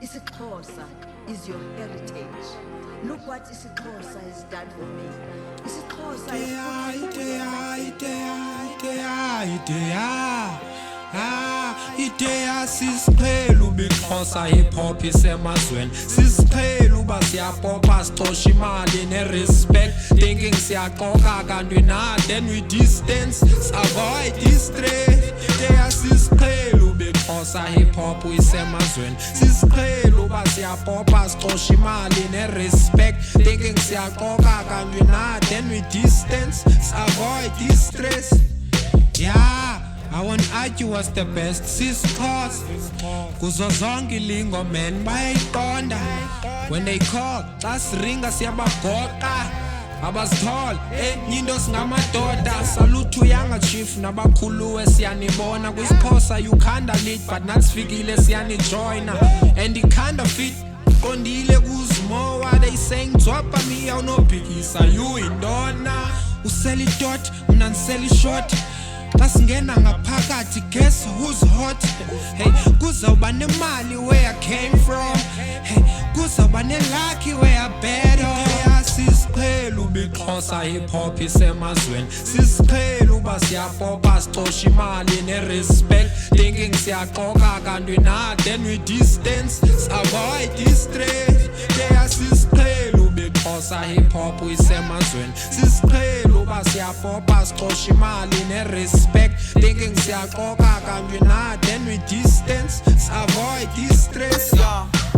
isiXhosa is your heritage. Look what isiXhosa has done for me. isiXhosa Idea sisiqhela ubixhosa hip hop isemazweni sisiqhela uba siyapopa sixosha imali ne-respect thinking siyaqoka kanti na then we distance avoid distress. Idea sisiqhela ubixhosa hip hop isemazweni sisiqhela uba siyapopa sixosha imali ne-respect thinking siyaqoka kanti na then we distance avoid distress. Yeah, I won't argue what's the best sisiXhosa kuzo zonke ilingo men bayayiqonda when they call xa siringa siyabagoqa abasithole enye into singamadoda salute uyanga chief nabakhuluwe siyanibona kwisiXhosa you kinda lead but natsifikile siyanijoyina and ikhanda fit qondile kuzimowa they saying dzwapha mi awunobhikisa you indona usela idot mna ndisela ishort xa singena ngaphakathi guess who's hot. Hey, kuzawuba nemali where I came from. Hey, kuzawuba nelucky where I bet on. Sisiqhela ubixhosa hip hop isemazweni sisiqhela uba siyapopa sixosha imali ne-respect thinking siyaqoka kanti na then we distance avoid distress. Sisiqhela ubixhosa hip hop isemazweni sisiqhela uba siyapopa sixosha imali ne-respect thinking siyaqoka kanti na then we distance avoid distress.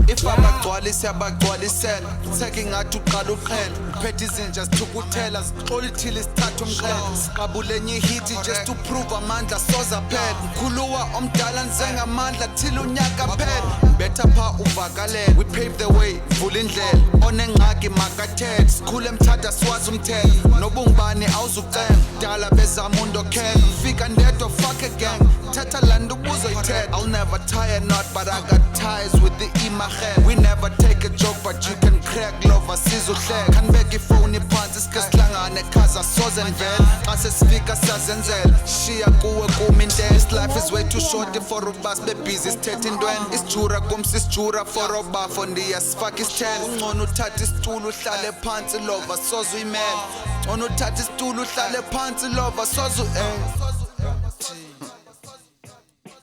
If abagcwalisi abagcwalisela seke ngathi uqala uqhela uphethe izinja sithukuthela sixolithile sithatha umqhele siqabule enye ihiti just to prove amandla soza phela mkhuluwa omdala nzengamandla kuthile unyaka phela betha pha uvakalele we pave the way vula indlela onengxaki makathele sikhule emthatha siwazi umthetho nobungibani awuzucenga dala bezama undokhela fika ndedwa fuck a gang thatha landa ubuzoyithetha I'll never tie a knot but I got ties with the image. We never take a joke but you can crack love asizuhleka kanibeka ifoni phansi sikesilangane ekhaza soze nivele xa sesifika sazenzela shiya kuwe kumi intela this life is way too short for uba sibe busy sithetha intweni isijura kum sisijura for obafo ndiyasifaka isithele ungcono uthatha isitulo uhlale phansi lova soze uyimele ungcono uthatha isitulo uhlale phansi lova soze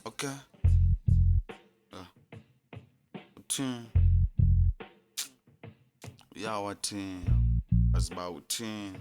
okay yawa 10 as about 10